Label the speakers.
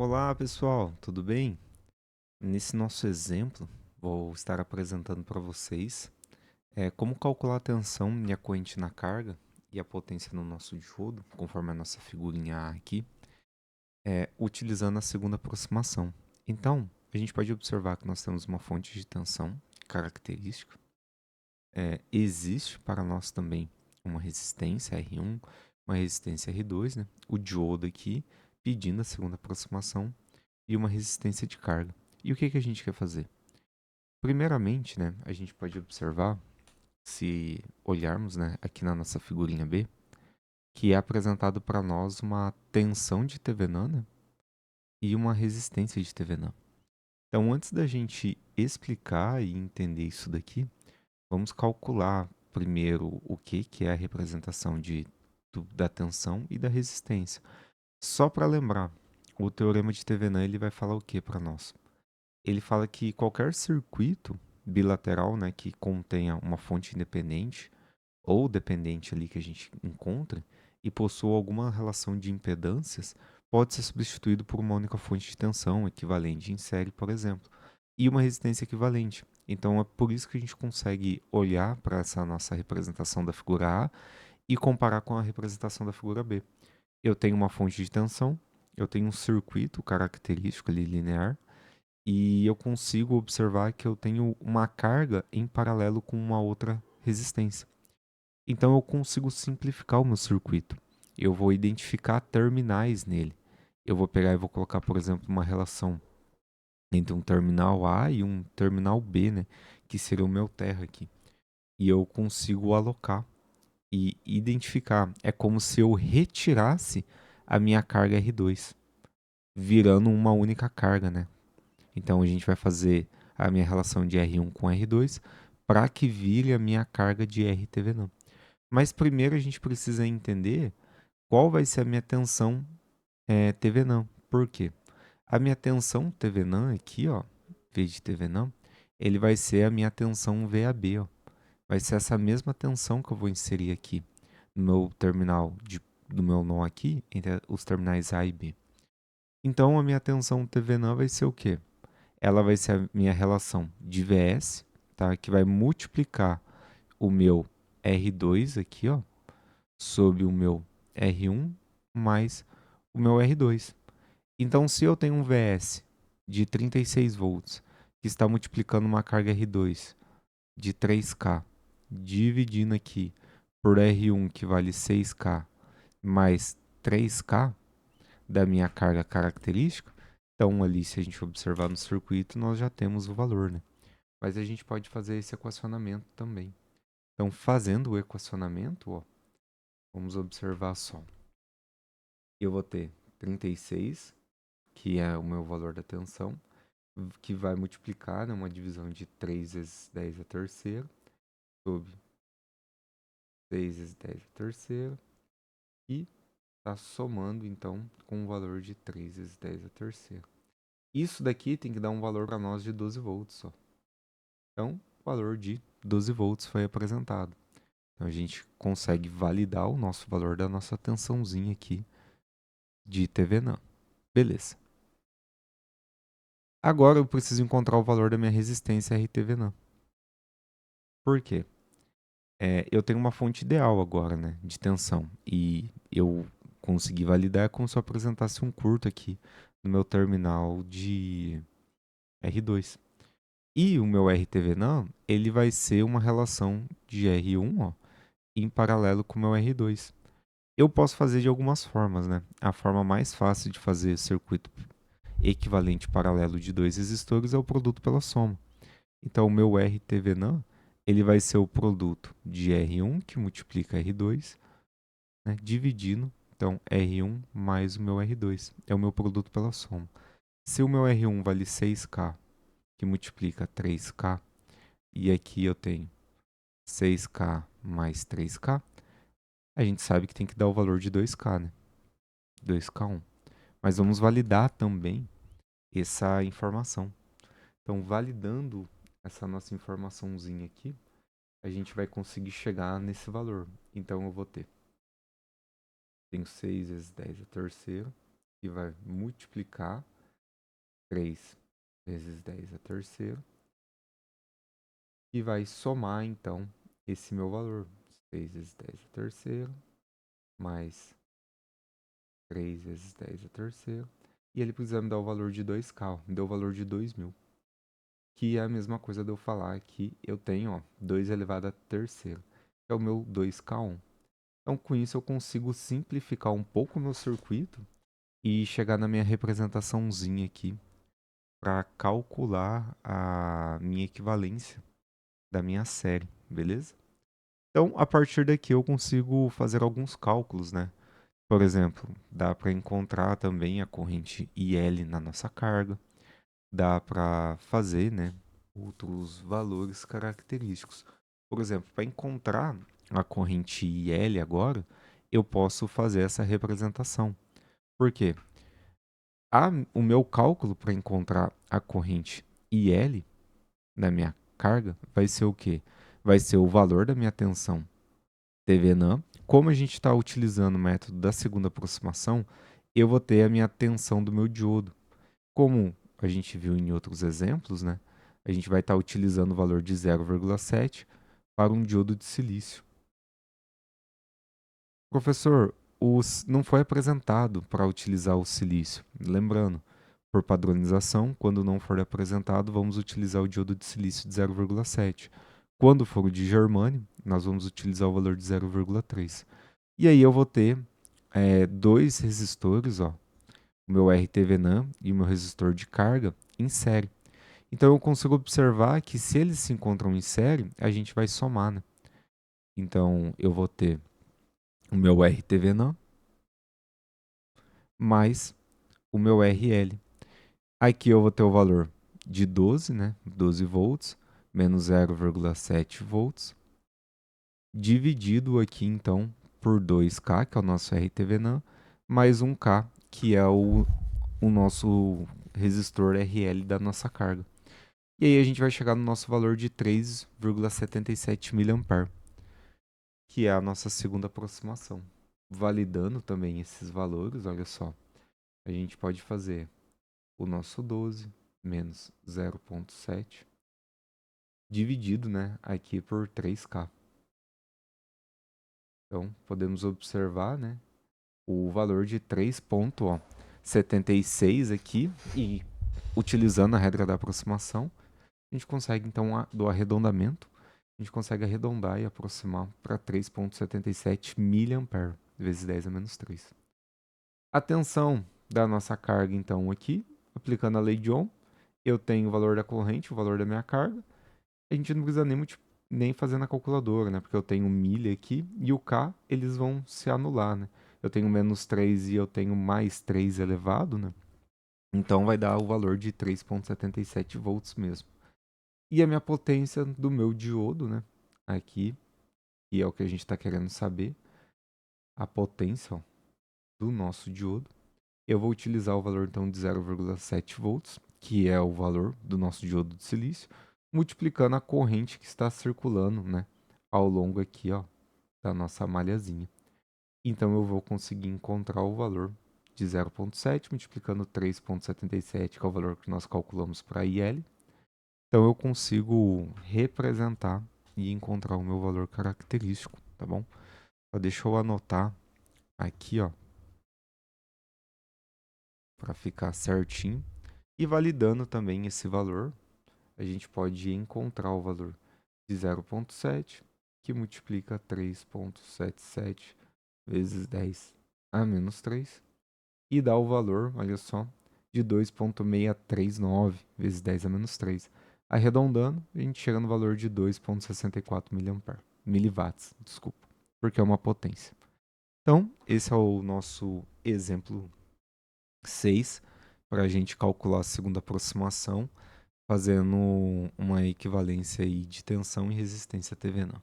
Speaker 1: Olá pessoal, tudo bem? Nesse nosso exemplo, vou estar apresentando para vocês como calcular a tensão e a corrente na carga e a potência no nosso diodo, conforme a nossa figurinha A aqui, utilizando a segunda aproximação. Então, a gente pode observar que nós temos uma fonte de tensão característica. Existe para nós também uma resistência R1, uma resistência R2, né? O diodo aqui pedindo a segunda aproximação e uma resistência de carga. E o que a gente quer fazer? Primeiramente, né, a gente pode observar, se olharmos, né, aqui na nossa figurinha B, que é apresentado para nós uma tensão de Thevenin, né, e uma resistência de Thevenin. Então, antes da gente explicar e entender isso daqui, vamos calcular primeiro o que é a representação da tensão e da resistência. Só para lembrar, o teorema de Thevenin ele vai falar o que para nós? Ele fala que qualquer circuito bilateral, né, que contenha uma fonte independente ou dependente ali que a gente encontra e possua alguma relação de impedâncias, pode ser substituído por uma única fonte de tensão equivalente em série, por exemplo, e uma resistência equivalente. Então é por isso que a gente consegue olhar para essa nossa representação da figura A e comparar com a representação da figura B. Eu tenho uma fonte de tensão, eu tenho um circuito característico ali linear, e eu consigo observar que eu tenho uma carga em paralelo com uma outra resistência. Então eu consigo simplificar o meu circuito. Eu vou identificar terminais nele. Eu vou pegar e vou colocar, por exemplo, uma relação entre um terminal A e um terminal B, né, que seria o meu terra aqui. E eu consigo alocar e identificar. É como se eu retirasse a minha carga R2, virando uma única carga, né? Então a gente vai fazer a minha relação de R1 com R2 para que vire a minha carga de RTVNAM. Mas primeiro a gente precisa entender qual vai ser a minha tensão TVNAM. Por quê? A minha tensão TVNAM aqui, ó, V de TVNAM, ele vai ser a minha tensão VAB, ó. Vai ser essa mesma tensão que eu vou inserir aqui no meu terminal do meu nó aqui, entre os terminais A e B. Então a minha tensão TVNAM vai ser o quê? Ela vai ser a minha relação de VS, tá? Que vai multiplicar o meu R2 aqui, ó, sobre o meu R1 mais o meu R2. Então, se eu tenho um VS de 36 volts que está multiplicando uma carga R2 de 3K, dividindo aqui por R1 que vale 6K mais 3K da minha carga característica, então ali se a gente observar no circuito nós já temos o valor, né? Mas a gente pode fazer esse equacionamento também. Então, fazendo o equacionamento, ó, vamos observar só. Eu vou ter 36, que é o meu valor da tensão, que vai multiplicar, né, uma divisão de 3 vezes 10 a terceira, sobre 6 vezes 10 a terceira, e está somando, então, com o valor de 3 vezes 10 a terceira. Isso daqui tem que dar um valor para nós de 12 volts só. Então, o valor de 12 volts foi apresentado. Então a gente consegue validar o nosso valor da nossa tensãozinha aqui de TVNAM. Beleza. Agora eu preciso encontrar o valor da minha resistência RTVNAM. Por quê? Eu tenho uma fonte ideal agora, né, de tensão. E eu consegui validar como se eu apresentasse um curto aqui no meu terminal de R2. E o meu RTVNAM, ele vai ser uma relação de R1, ó, em paralelo com o meu R2. Eu posso fazer de algumas formas, né? A forma mais fácil de fazer circuito equivalente paralelo de dois resistores é o produto pela soma. Então, o meu RTVNAM, ele vai ser o produto de R1, que multiplica R2, né, dividindo, então, R1 mais o meu R2. É o meu produto pela soma. Se o meu R1 vale 6K, que multiplica 3K, e aqui eu tenho 6K mais 3K, a gente sabe que tem que dar o valor de 2K, né? 2K1. Mas vamos validar também essa informação. Então, validando essa nossa informaçãozinha aqui, a gente vai conseguir chegar nesse valor. Então, eu vou ter. Tenho 6 vezes 10 a terceira. que vai multiplicar 3 vezes 10 a terceiro, e vai somar, então, esse meu valor. 6 vezes 10 a terceiro, mais 3 vezes 10 a terceiro. E ele precisa me dar o valor de 2K, ó, me deu o valor de 2.000. Que é a mesma coisa de eu falar que eu tenho, ó, 2 elevado a terceiro, que é o meu 2K1. Então, com isso, eu consigo simplificar um pouco o meu circuito e chegar na minha representaçãozinha aqui para calcular a minha equivalência da minha série, beleza? Então, a partir daqui eu consigo fazer alguns cálculos, né? Por exemplo, dá para encontrar também a corrente IL na nossa carga, dá para fazer, né, outros valores característicos. Por exemplo, para encontrar a corrente IL agora, eu posso fazer essa representação. Por quê? O meu cálculo para encontrar a corrente IL da minha carga vai ser o quê? Vai ser o valor da minha tensão TVNAM. Como a gente está utilizando o método da segunda aproximação, eu vou ter a minha tensão do meu diodo. Como a gente viu em outros exemplos, né? A gente vai estar utilizando o valor de 0,7 para um diodo de silício. Professor, não foi apresentado para utilizar o silício. Lembrando, por padronização, quando não for apresentado, vamos utilizar o diodo de silício de 0,7. Quando for o de germânio, nós vamos utilizar o valor de 0,3. E aí eu vou ter dois resistores, ó, o meu RTVNAM e o meu resistor de carga em série. Então eu consigo observar que se eles se encontram em série, a gente vai somar, né? Então eu vou ter o meu RTVNAM mais o meu RL. Aqui eu vou ter o valor de 12, né? 12 volts, menos 0,7 volts, dividido aqui então por 2K, que é o nosso RTVNAM, mais 1K, que é o nosso resistor RL da nossa carga. E aí a gente vai chegar no nosso valor de 3,77 mA, que é a nossa segunda aproximação. Validando também esses valores, olha só, a gente pode fazer o nosso 12 menos 0,7 dividido, né, aqui por 3K. Então, podemos observar, né, o valor de 3,76 aqui, e utilizando a regra da aproximação, a gente consegue, então, do arredondamento, a gente consegue arredondar e aproximar para 3,77 mA vezes 10 a menos 3. A tensão da nossa carga, então, aqui, aplicando a lei de Ohm, eu tenho o valor da corrente, o valor da minha carga. A gente não precisa nem fazer na calculadora, né? Porque eu tenho milha aqui e o K, eles vão se anular, né? Eu tenho menos 3 e eu tenho mais 3 elevado, né? Então vai dar o valor de 3,77 volts mesmo. E a minha potência do meu diodo, né? Aqui, que é o que a gente está querendo saber, a potência, ó, do nosso diodo. Eu vou utilizar o valor então de 0,7 volts, que é o valor do nosso diodo de silício, multiplicando a corrente que está circulando, né, ao longo aqui, ó, da nossa malhazinha. Então eu vou conseguir encontrar o valor de 0,7 multiplicando 3,77, que é o valor que nós calculamos para IL. Então eu consigo representar e encontrar o meu valor característico, tá bom? Então, deixa eu anotar aqui, ó, para ficar certinho. E validando também esse valor, a gente pode encontrar o valor de 0,7, que multiplica 3,77 vezes 10 a menos 3, e dá o valor, olha só, de 2,639 vezes 10 a menos 3. Arredondando, a gente chega no valor de 2,64 miliwatts, desculpa, porque é uma potência. Então, esse é o nosso exemplo 6, para a gente calcular a segunda aproximação, fazendo uma equivalência aí de tensão e resistência TVNAM.